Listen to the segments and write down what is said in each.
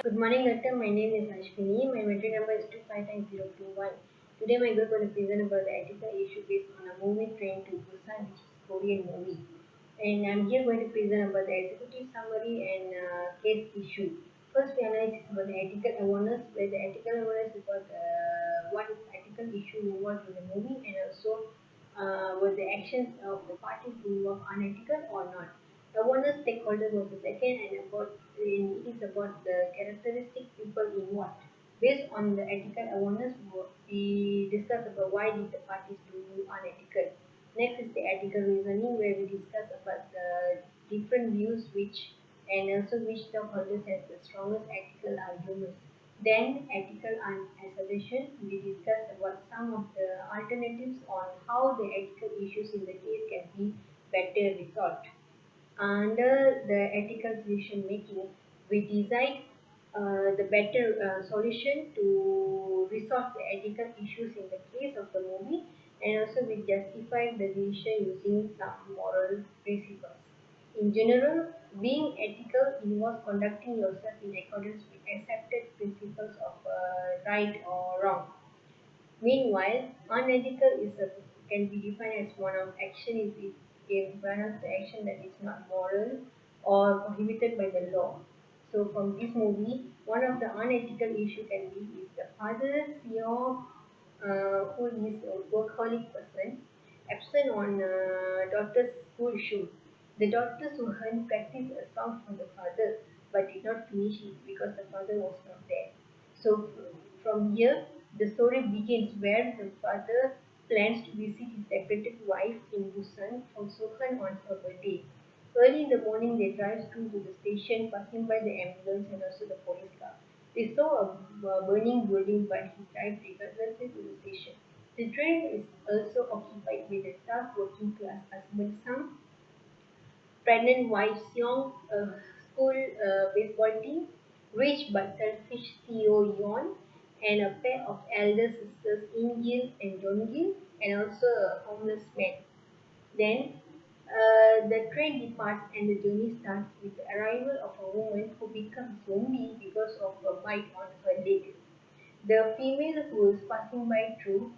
Good morning, doctor. My name is Ashwini. My metric number is 259021. Today, my group going to present about the ethical issue based on a movie Train to Busan, which is Korean movie. And I'm here going to present about the executive summary and case issue. First, we analyze about the ethical awareness, where the ethical awareness is about what is ethical issue involved in the movie, and also were the actions of the parties involved unethical or not. Awareness stakeholder was the second, and it is about the characteristic people involved. Based on the ethical awareness, we discuss about why did the parties do unethical. Next is the ethical reasoning, where we discuss about the different views which and also which stakeholders has the strongest ethical arguments. Then ethical assertion, we discuss about some of the alternatives on how the ethical issues in the case can be better resolved. Under the ethical decision making, we decide the better solution to resolve the ethical issues in the case of the movie, and also we justify the decision using some moral principles. In general, being ethical involves conducting yourself in accordance with accepted principles of right or wrong. Meanwhile, unethical can be defined as one of action is one of the action that is not moral or prohibited by the law. So from this movie, one of the unethical issue can be is the father Seo, who is a workaholic person, absent on daughter's school shoot. The daughter Suhan practiced a song for the father, but did not finish it because the father was not there. So from here, the story begins where the father plans to visit his departed wife in Busan for Suhan on her birthday. Early in the morning, they drive through to the station, passing by the ambulance and also the police car. They saw a burning building, but he drives regardlessly to the station. The train is also occupied with a tough working class husband Sang, pregnant wife Seong, a school baseball team, rich but selfish CEO Yeon, and a pair of elder sisters In Gil and Jon Gil, and also a homeless man. Then the train departs and the journey starts with the arrival of a woman who becomes zombie because of a bite on her leg. The female who is passing by through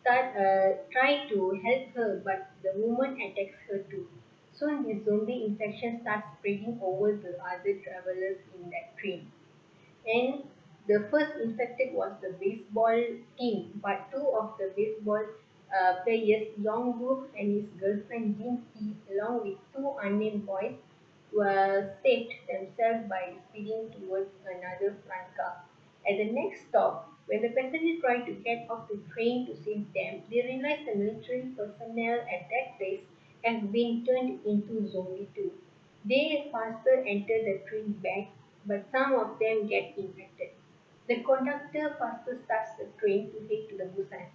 try to help her, but the woman attacks her too. Soon the zombie infection starts spreading over the other travelers in that train. And the first infected was the baseball team, but two of the baseball players, Yong Woo and his girlfriend Jin Hee, along with two unnamed boys, were saved themselves by speeding towards another front car. At the next stop, when the passengers tried to get off the train to save them, they realized the military personnel at that place have been turned into zombie too. They faster enter the train back, but some of them get infected. The conductor faster starts the train to head to the Busan.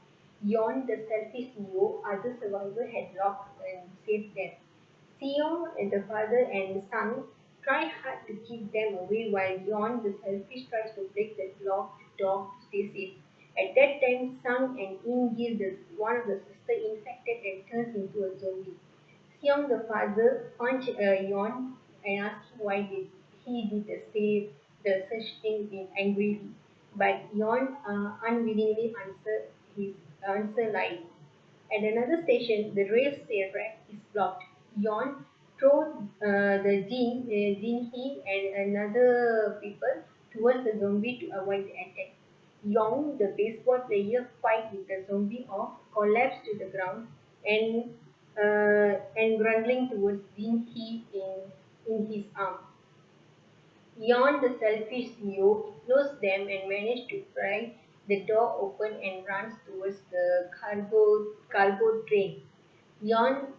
Yon, the selfish CEO, other survivors had locked and saved them. Seong and the father and son try hard to keep them away while Yon, the selfish, tries to break the locked door to stay safe. At that time, Sang and In-gil, one of the sisters, infected and turns into a zombie. Seong, the father, punched Yon and asked him why he did the such thing angrily. But Yon unwillingly answered his answer lied. At another station, the rail track is blocked. Yon throws Jin Hee and another people towards the zombie to avoid the attack. Yong, the baseball player, fight with the zombie off, collapsed to the ground, and grumbling towards Jin Hee in his arm. Yon, the selfish CEO, ignores them and manages to pry the door open and runs towards the cargo train. Yon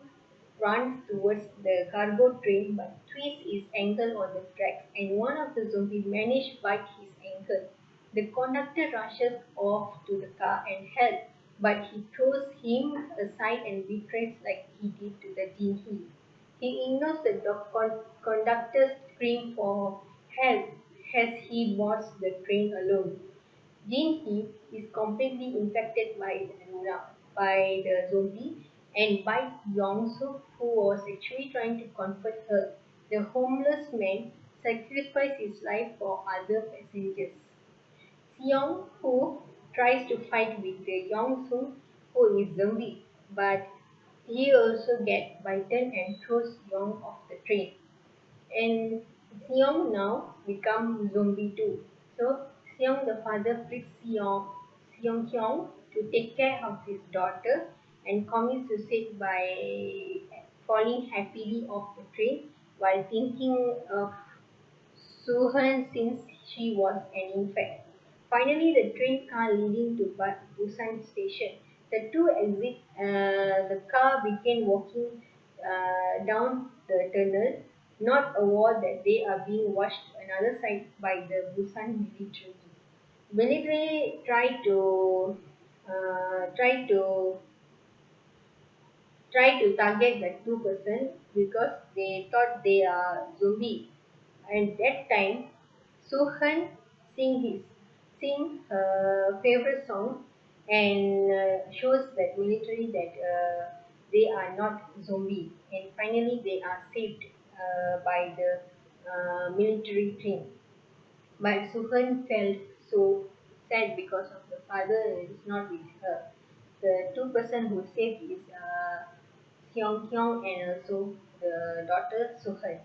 runs towards the cargo train but twists his ankle on the tracks, and one of the zombies manages to bite his ankle. The conductor rushes off to the car and helps, but he throws him aside and betrays like he did to the Jinhee. He ignores the conductor's scream for help as he boards the train alone. Jin-hee is completely infected by the zombie and bites Yong-suk, who was actually trying to comfort her. The homeless man sacrifice his life for other passengers. Seong Ho tries to fight with the Yong Sung, who is zombie, but he also gets bitten and throws Yong off the train. And Seong now become zombie too. So Seong the father frees Seong Hyong to take care of his daughter and commits suicide by falling happily off the train while thinking of Suhan since she was an infant. Finally, the train car leading to Busan station. The two exit. The car began walking down the tunnel, not aware that they are being watched another side by the Busan military. Military uh, try to target the two-person because they thought they are zombie. And that time, Suhan sing her favorite song and shows that military that they are not zombie. And finally, they are saved by the military team. But Suhan felt so sad because of the father is not with her. The two-person who saved is Hyung Hyung and also the daughter Suhan.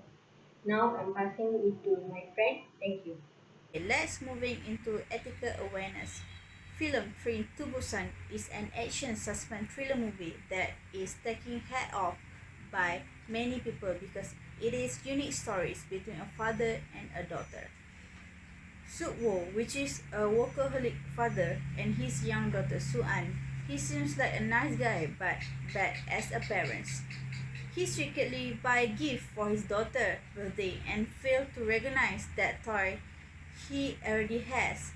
Now I'm passing it to my friend. Thank you. Let's moving into ethical awareness. Film Train to Busan is an action suspense thriller movie that is taken head off by many people because it is unique stories between a father and a daughter. Suk Wo, which is a workaholic father, and his young daughter Su An. He seems like a nice guy but bad as a parent. He secretly buy a gift for his daughter's birthday and failed to recognize that toy he already has.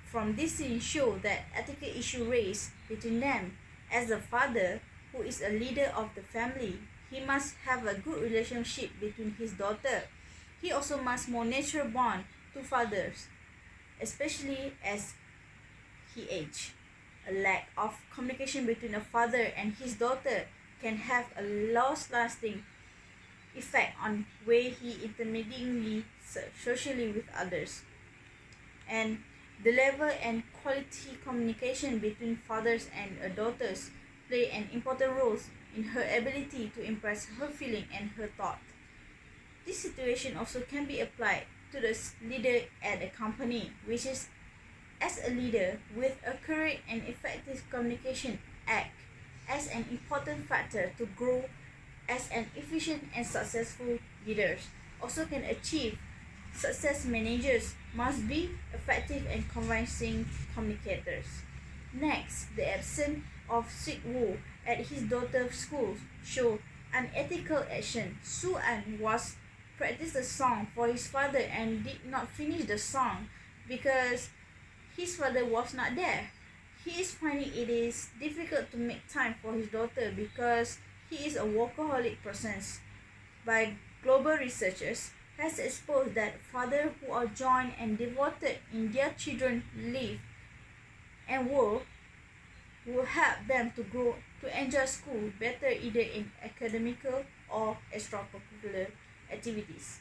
From this scene show that ethical issue raised between them. As a father who is a leader of the family, he must have a good relationship between his daughter. He also must more natural bond to fathers, especially as he age. A lack of communication between a father and his daughter can have a long-lasting effect on way he intermediately socially with others. And the level and quality communication between fathers and daughters play an important role in her ability to impress her feeling and her thought. This situation also can be applied to the leader at a company, which is as a leader with a correct and effective communication act as an important factor to grow as an efficient and successful leaders. Also can achieve success. Managers must be effective and convincing communicators. Next, the absence of Sik Woo at his daughter's school show unethical action. Su An was practiced a song for his father and did not finish the song because his father was not there. He is finding it is difficult to make time for his daughter because he is a workaholic person. By global researchers has exposed that fathers who are joined and devoted in their children's life and work will help them to grow to enjoy school better either in academical or extracurricular activities.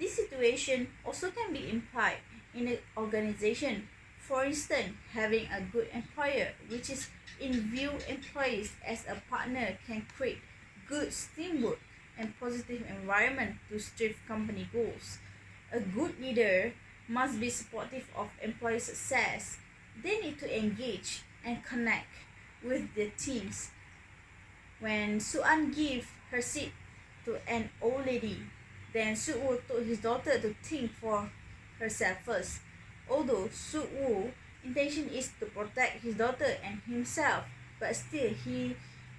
This situation also can be implied in an organization. For instance, having a good employer which is in view employees as a partner can create good teamwork and positive environment to strive company goals. A good leader must be supportive of employee success. They need to engage and connect with their teams. When Su-an gave her seat to an old lady, then Su-woo told his daughter to think for herself first. Although Su-woo's intention is to protect his daughter and himself, but still he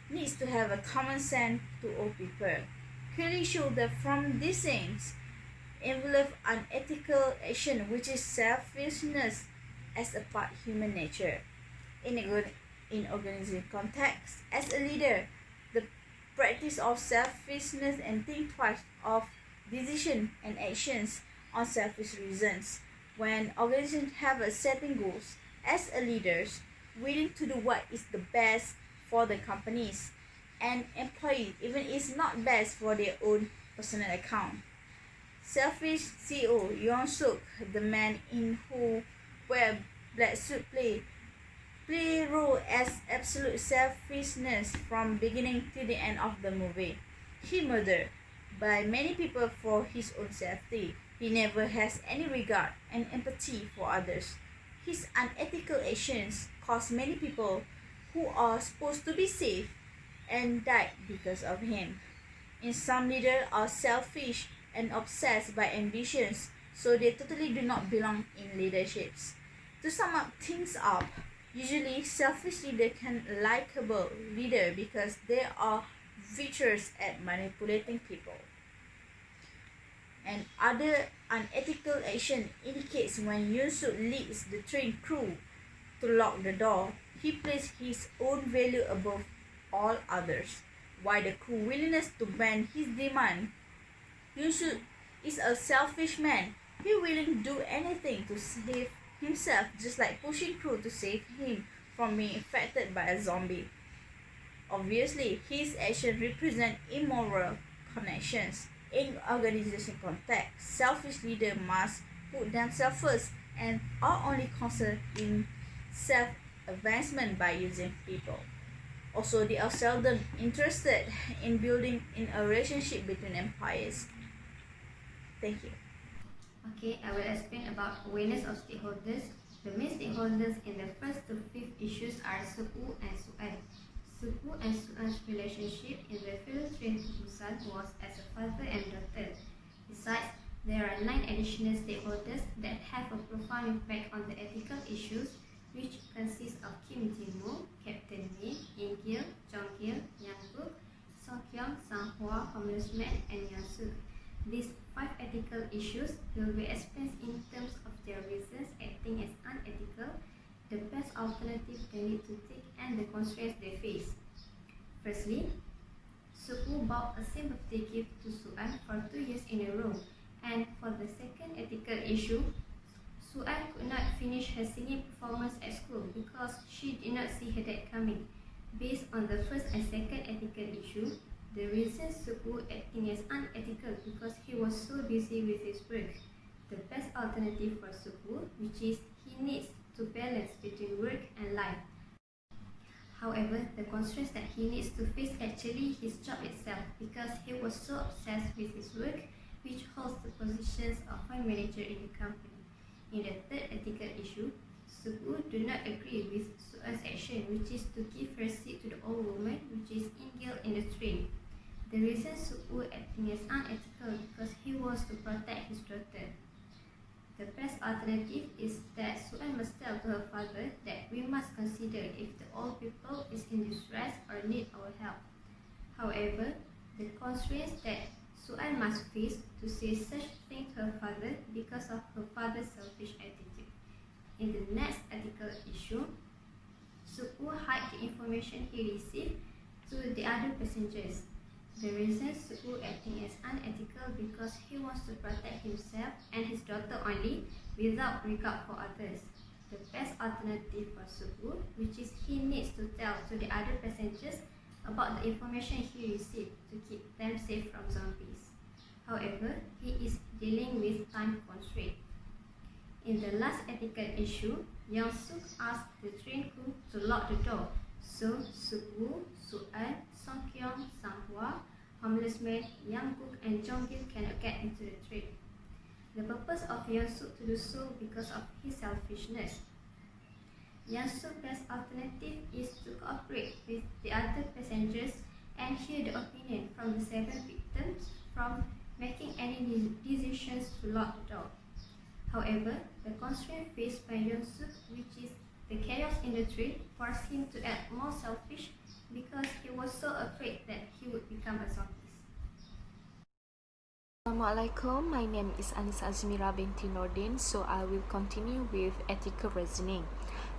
needs to have a common sense to all people. Clearly show that from these things envelop unethical action which is selfishness as a part human nature. In organization context, as a leader, the practice of selfishness and think twice of decision and actions on selfish reasons. When organizations have a setting goals as a leaders, willing to do what is the best for the companies and employee even is not best for their own personal account. Selfish CEO Young Suk, the man in who wear black suit play role as absolute selfishness from beginning to the end of the movie. He murdered by many people for his own safety. He never has any regard and empathy for others. His unethical actions cost many people who are supposed to be safe and died because of him. In some leaders are selfish and obsessed by ambitions, so they totally do not belong in leaderships. To sum up things up, usually selfish leader can likable leader because they are virtuous at manipulating people. And other unethical action indicates when Yun-suk leads the train crew to lock the door, he places his own value above all others. While the crew willingness to bend his demand, Yun-suk is a selfish man. He willing to do anything to save himself, just like pushing crew to save him from being infected by a zombie. Obviously, his actions represent immoral connections. In organization context, selfish leaders must put themselves first and are only concerned in self-advancement by using people. Also, they are seldom interested in building in a relationship between empires. Thank you. Okay, I will explain about awareness of stakeholders. The main stakeholders in the first to fifth issues are Suk-woo and Suk-an. Suk-woo and Suk-an's relationship in the film Train to Busan was as a father and daughter. Besides, there are 9 additional stakeholders that have a profound impact on the ethical issues, which consist of Kim Jin-moo, Captain Min, In-gil, Jong-gil, Yang-guk, Seo-kyung, Sang-hwa, homeless man, and Yang-suk. These 5 ethical issues will be explained in terms of their reasons acting as unethical, the best alternative they need to take, and the constraints they face. Firstly, Suk-woo bought a sympathy gift to Soo-an for 2 years in a row, and for the second ethical issue, Soo-an could not finish her singing performance at school because she did not see her dad coming. Based on the first and second ethical issue, the reason Suk-woo acting as unethical because he was so busy with his work. The best alternative for Suk-woo, which is he needs to balance between work and life. However, the constraints that he needs to face actually his job itself because he was so obsessed with his work, which holds the positions of fund manager in the company. In the third ethical issue, Suk-woo do not agree with Soo-an's action, which is to give her seat to the old woman, which is In-gil in the train. The reason Suk-woo acting as unethical because he wants to protect his daughter. The best alternative is that Soo-an must tell to her father that we must consider if the old people is in distress or need our help. However, the constraints that Soo-an must face to say such thing to her father because of her father's selfish attitude. In the next ethical issue, Suk-woo hid the information he received to the other passengers. The reason Suk-woo acting as unethical because he wants to protect himself and his daughter only without regard for others. The best alternative for Suk-woo, which is he needs to tell to the other passengers about the information he received to keep them safe from zombies. However, he is dealing with time constraint. In the last ethical issue, Young-suk asked the train crew to lock the door, so Suk-woo, Soo-an, Seo-kyung, Sang-hwa, homeless man, Yang-guk, and Jong-gil cannot get into the train. The purpose of Young-suk to do so because of his selfishness. Young-suk's best alternative is to cooperate with the other passengers and hear the opinion from the 7 victims from making any decisions to lock the door. However, the constraint faced by Young-suk, which is the chaos in the train, forced him to act more selfish because he was so afraid that he would become a zombie. Assalamualaikum, my name is Anissa Azmira binti Nordin, so I will continue with ethical reasoning.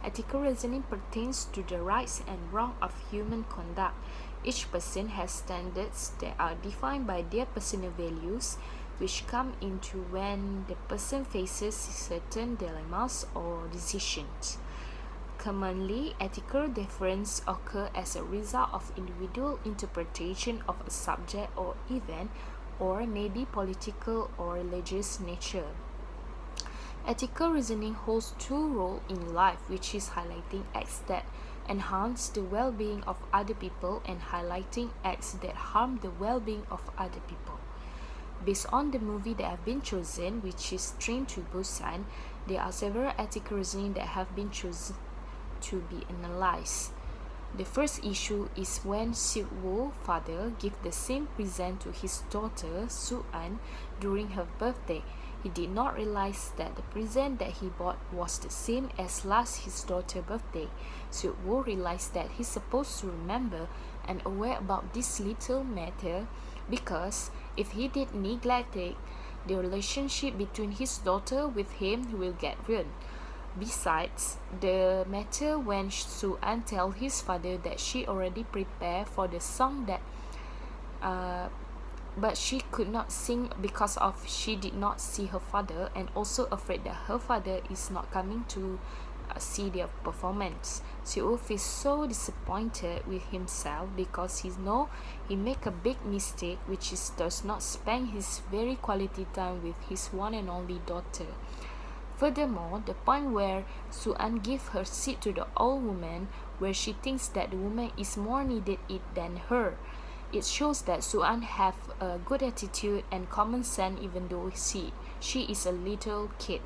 Ethical reasoning pertains to the rights and wrong of human conduct. Each person has standards that are defined by their personal values, which come into when the person faces certain dilemmas or decisions. Commonly, ethical differences occur as a result of individual interpretation of a subject or event or maybe political or religious nature. Ethical reasoning holds two roles in life, which is highlighting acts that enhance the well-being of other people and highlighting acts that harm the well-being of other people. Based on the movie that have been chosen, which is Train to Busan, there are several ethical reasoning that have been chosen to be analyzed. The first issue is when Seok-woo's father gave the same present to his daughter Soo-an during her birthday. He did not realize that the present that he bought was the same as last his daughter's birthday. Seok-woo realized that he's supposed to remember and aware about this little matter because if he did neglect it, the relationship between his daughter with him will get ruined. Besides, the matter when Soo-an tells his father that she already prepared for the song that but she could not sing because of she did not see her father and also afraid that her father is not coming to see their performance. Seo feels so disappointed with himself because he knows he make a big mistake, which is does not spend his very quality time with his one and only daughter. Furthermore, the point where Soo-an gives her seat to the old woman, where she thinks that the woman is more needed it than her, it shows that Soo-an have a good attitude and common sense even though she is a little kid.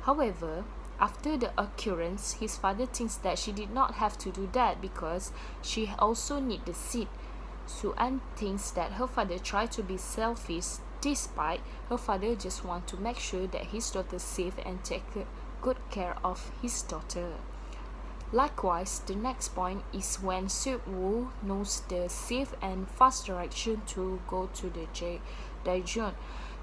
However, after the occurrence, his father thinks that she did not have to do that because she also need the seat. Soo-an thinks that her father tried to be selfish despite her father just want to make sure that his daughter is safe and take good care of his daughter. Likewise, the next point is when Seok-woo knows the safe and fast direction to go to the Daejeon.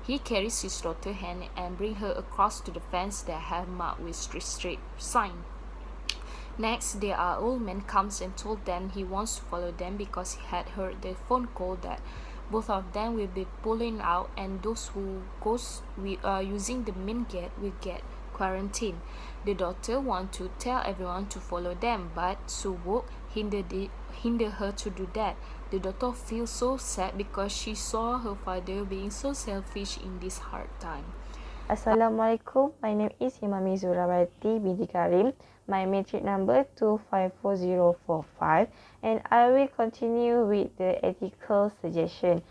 He carries his daughter's hand and brings her across to the fence that have marked with restrict sign. Next, their old man comes and told them he wants to follow them because he had heard the phone call that both of them will be pulling out and those who goes using the main gate will get quarantined. The daughter wants to tell everyone to follow them, but Soo-wook hinder her to do that. The daughter feels so sad because she saw her father being so selfish in this hard time. Assalamualaikum. My name is Imami Zurawati binti Karim. My matric number 254045 and I will continue with the ethical suggestion.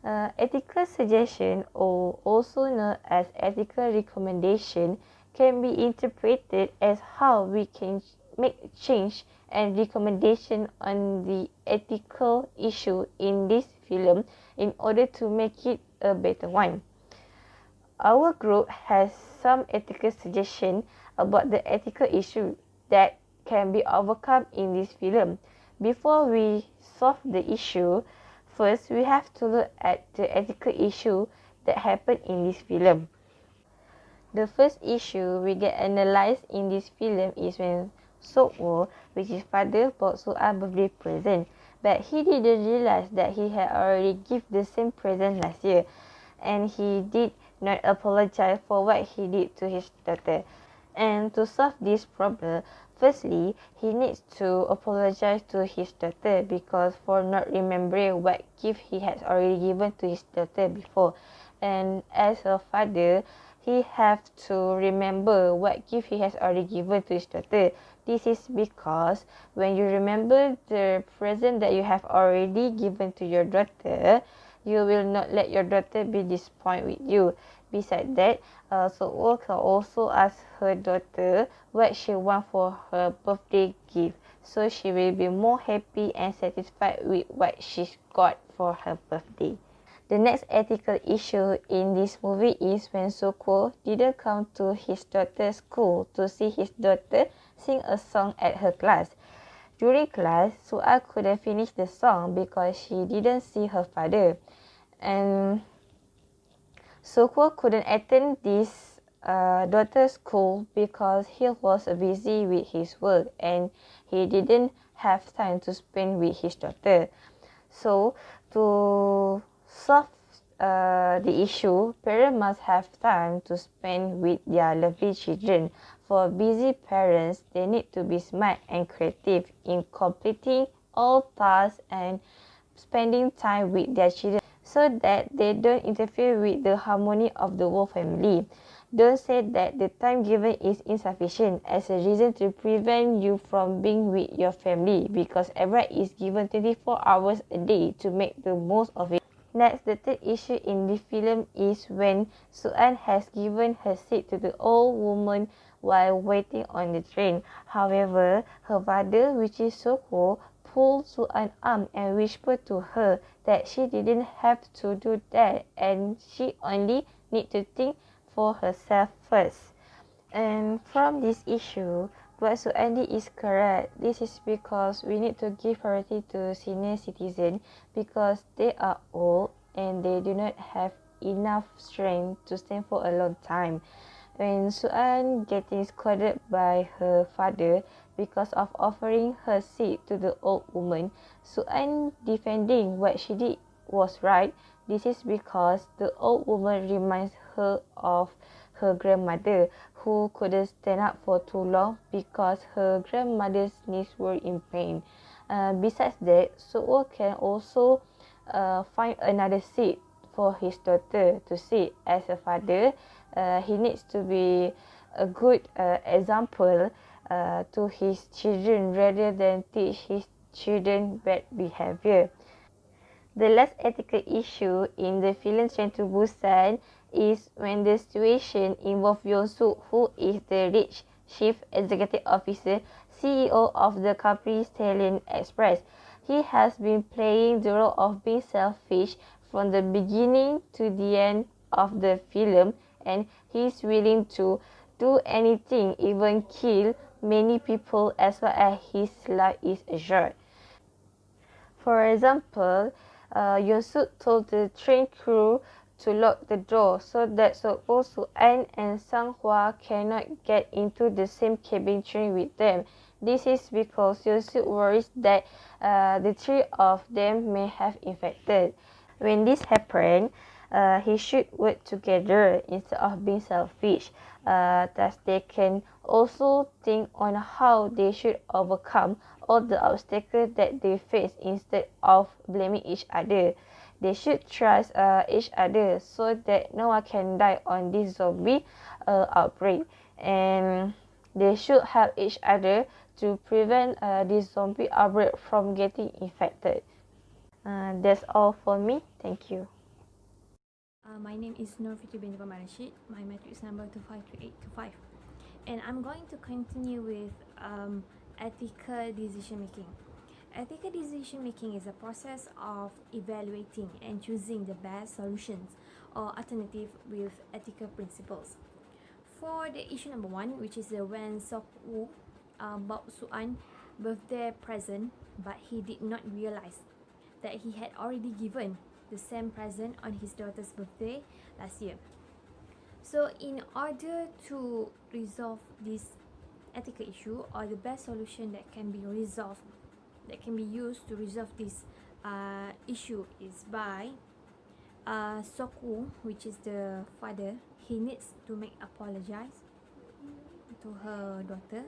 Ethical suggestion, or also known as ethical recommendation, can be interpreted as how we can make change and recommendation on the ethical issue in this film in order to make it a better one. Our group has some ethical suggestions about the ethical issue that can be overcome in this film. Before we solve the issue, first we have to look at the ethical issue that happened in this film. The first issue we get analysed in this film is when Seok-woo, which is father, bought Soo-an birthday present, but he didn't realise that he had already given the same present last year, and he did not apologize for what he did to his daughter. And to solve this problem, firstly, he needs to apologize to his daughter because for not remembering what gift he has already given to his daughter before. And as a father, he have to remember what gift he has already given to his daughter. This is because when you remember the present that you have already given to your daughter, you will not let your daughter be disappointed with you. Besides that, Seok-woo can also ask her daughter what she wants for her birthday gift, so she will be more happy and satisfied with what she got for her birthday. The next ethical issue in this movie is when Seok-woo didn't come to his daughter's school to see his daughter sing a song at her class. During class, Soo-an couldn't finish the song because she didn't see her father. And Seok-woo couldn't attend this daughter's school because he was busy with his work and he didn't have time to spend with his daughter. So, to solve the issue, parents must have time to spend with their lovely children. For busy parents, they need to be smart and creative in completing all tasks and spending time with their children. so that they don't interfere with the harmony of the whole family. Don't say that the time given is insufficient as a reason to prevent you from being with your family, because everyone is given 24 hours a day to make the most of it. Next, the third issue in the film is when Suan has given her seat to the old woman while waiting on the train. However, her father, which is Soko, pulled Suan's arm and whispered to her that she didn't have to do that and she only need to think for herself first. And from this issue, what Suandi is correct. This is because we need to give priority to senior citizens because they are old and they do not have enough strength to stand for a long time. When Suan getting scolded by her father because of offering her seat to the old woman, Suan defending what she did was right. This is because the old woman reminds her of her grandmother who couldn't stand up for too long because her grandmother's knees were in pain. Besides that, Suo can also find another seat for his daughter to sit. As a father, he needs to be a good example to his children rather than teach his children bad behavior. The last ethical issue in the film Train to Busan is when the situation involves Yeon-suk, who is the rich chief executive officer, CEO of the company Stallion Express. He has been playing the role of being selfish from the beginning to the end of the film, and he's willing to do anything, even kill many people as long as his life is assured. For example, Yeon-suk told the train crew to lock the door so that Sok-woo, Su-an and Sang-hwa cannot get into the same cabin train with them. This is because Yeon-suk worries that the three of them may have infected. When this happened, he should work together instead of being selfish. Thus, they can also think on how they should overcome all the obstacles that they face instead of blaming each other. They should trust each other so that no one can die on this zombie outbreak. And they should help each other to prevent this zombie outbreak from getting infected. That's all for me. Thank you. My name is Nur Fitri bin Rashid. My matrix number 253825. And I'm going to continue with ethical decision making. Ethical decision making is a process of evaluating and choosing the best solutions or alternative with ethical principles. For the issue number 1, which is the when Sok-woo bought Su-an birthday present, but he did not realize that he had already given the same present on his daughter's birthday last year. So in order to resolve this ethical issue, or the best solution that can be resolved, that can be used to resolve this issue, is by Sok-woo, which is the father, he needs to make apologize to her daughter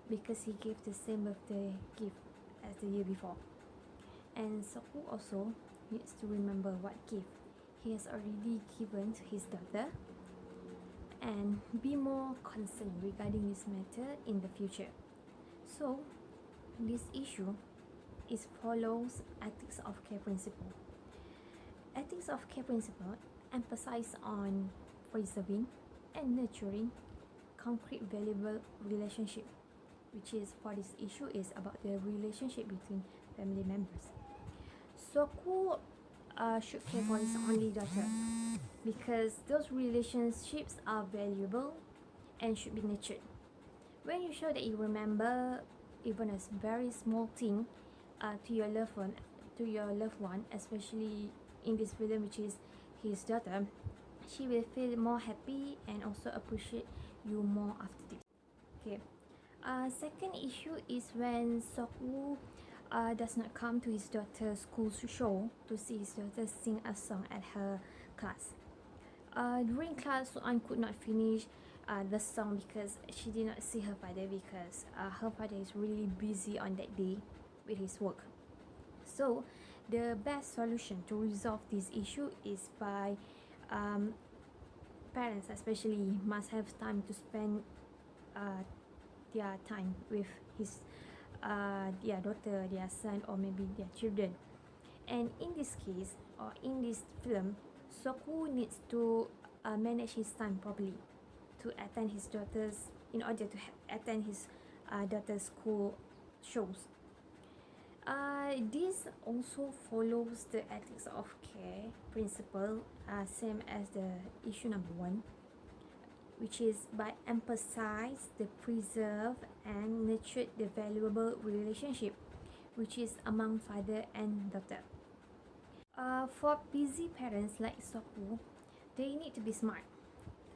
because he gave the same birthday gift as the year before. And Sok-woo also needs to remember what gift he has already given to his daughter and be more concerned regarding this matter in the future. So this issue is follows ethics of care principle. Ethics of care principle emphasize on preserving and nurturing concrete valuable relationship, which is for this issue is about the relationship between family members. Sok-woo should care for his only daughter because those relationships are valuable and should be nurtured. When you show that you remember even a very small thing to your loved one, especially in this film, which is his daughter, she will feel more happy and also appreciate you more after this. Okay. Second issue is when Sok-woo does not come to his daughter's school show to see his daughter sing a song at her class. During class, Su-an could not finish the song because she did not see her father because her father is really busy on that day with his work. So the best solution to resolve this issue is by parents especially must have time to spend their time with their daughter, their son, or maybe their children. And in this case, or in this film, Soku needs to manage his time properly to attend his daughter's in order to attend his daughter's school shows. This also follows the ethics of care principle, same as the issue number 1, which is by emphasize the preserve and nurture the valuable relationship which is among father and daughter. For busy parents like Soku, they need to be smart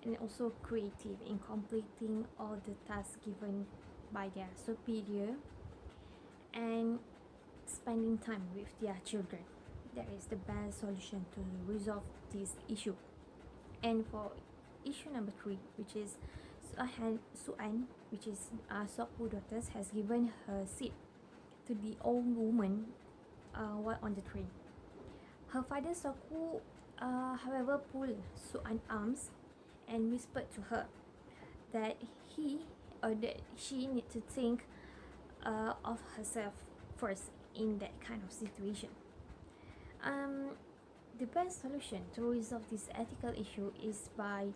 and also creative in completing all the tasks given by their superior and spending time with their children. That is the best solution to resolve this issue. And for issue number 3, which is Suan, which is Soku daughters, has given her seat to the old woman while on the train. Her father Soku, however, pulled Suan's arms and whispered to her that that she need to think of herself first in that kind of situation. The best solution to resolve this ethical issue is by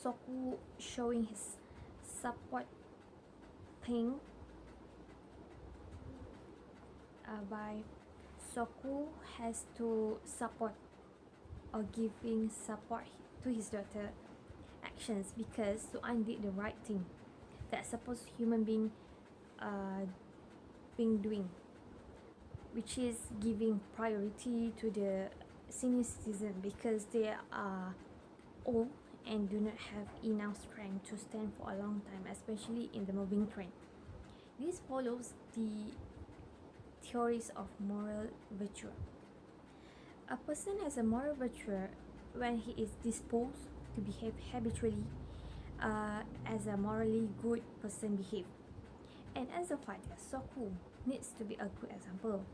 Soku showing his support thing by Soku has to support or giving support to his daughter actions because Suan did the right thing that supposed human being doing, which is giving priority to the senior citizen because they are old and do not have enough strength to stand for a long time, especially in the moving train. This follows the theories of moral virtue. A person has a moral virtue when he is disposed to behave habitually as a morally good person behave. And as a father, Soku needs to be a good example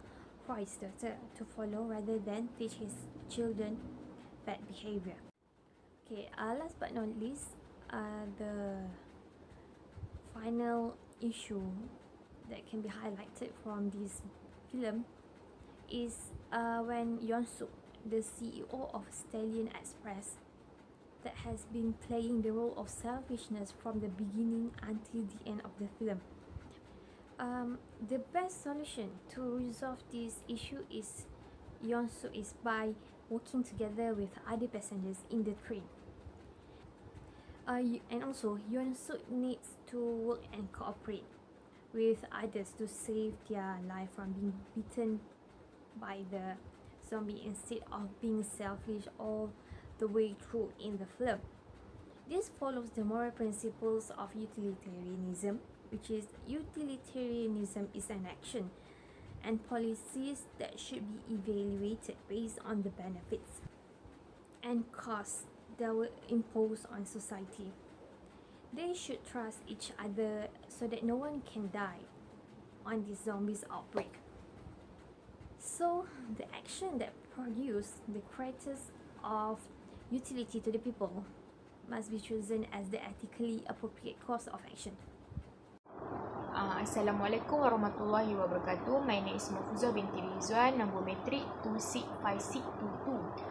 for his daughter to follow rather than teach his children bad behavior. Okay, last but not least, the final issue that can be highlighted from this film is when Yeon-suk, the CEO of Stallion Express, that has been playing the role of selfishness from the beginning until the end of the film. The best solution to resolve this issue is Yeon-suk is by working together with other passengers in the train. And also Yeon-suk needs to work and cooperate with others to save their life from being beaten by the zombie instead of being selfish all the way through in the film. This follows the moral principles of utilitarianism, which is utilitarianism is an action and policies that should be evaluated based on the benefits and costs that were imposed on society. They should trust each other so that no one can die on this zombies outbreak. So the action that produce the greatest of utility to the people must be chosen as the ethically appropriate course of action. Assalamualaikum warahmatullahi wabarakatuh. My name is Mahfuzah binti Rizwan, number matric 265622.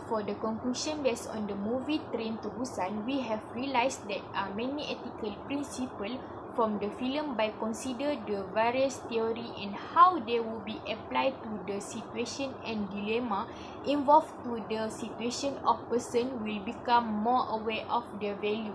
For the conclusion, based on the movie Train to Busan, we have realized that many ethical principles from the film by consider the various theory and how they will be applied to the situation and dilemma involved to the situation of person will become more aware of their value.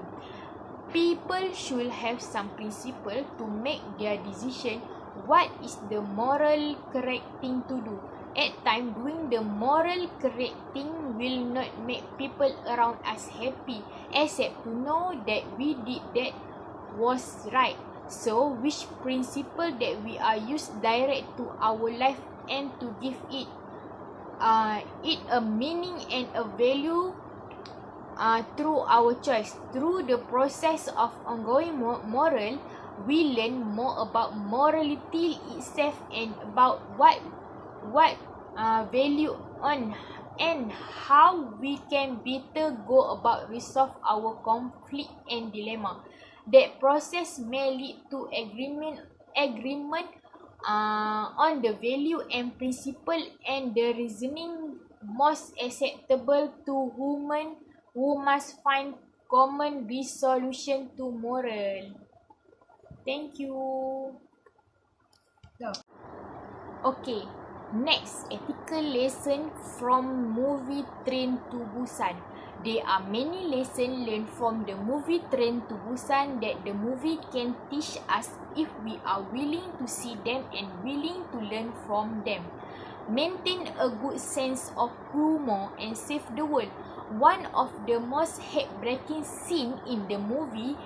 People should have some principle to make their decision what is the moral correct thing to do. At time, doing the moral correct thing will not make people around us happy, except to know that we did that was right. So, which principle that we are used direct to our life and to give it a meaning and a value through our choice. Through the process of ongoing moral, we learn more about morality itself and about what what value on and how we can better go about resolve our conflict and dilemma. That process may lead to agreement on the value and principle and the reasoning most acceptable to human who must find common resolution to moral. Thank you. Okay, next ethical lesson from movie Train to Busan. There are many lessons learned from the movie Train to Busan that the movie can teach us if we are willing to see them and willing to learn from them. Maintain a good sense of humor and save the world. One of the most heartbreaking scenes in the movie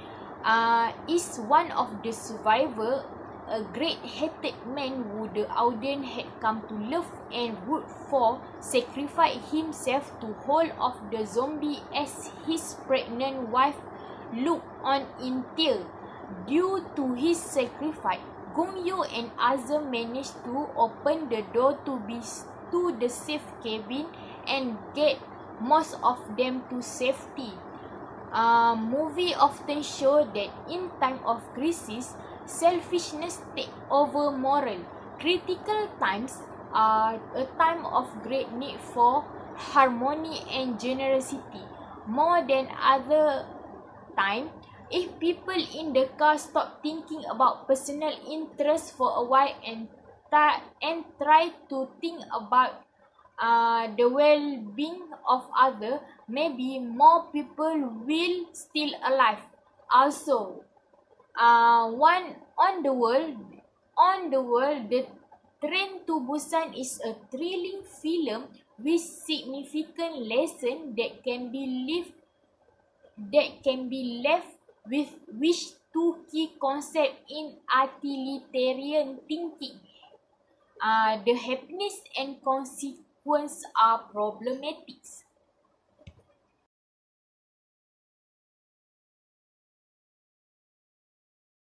is one of the survivors, a great-hearted man who the audience had come to love and root for, sacrificed himself to hold off the zombie as his pregnant wife looked on in tears. Due to his sacrifice, Gong Yoo and Azam managed to open the door to the safe cabin and get most of them to safety. Movie often show that in time of crisis, selfishness take over moral. Critical times are a time of great need for harmony and generosity. More than other time, if people in the car stop thinking about personal interest for a while and try to think about the well-being of others, maybe more people will still alive. Also, one on the world, the Train to Busan is a thrilling film with significant lesson that can be left with which two key concepts in utilitarian thinking. The happiness and consequence are problematic.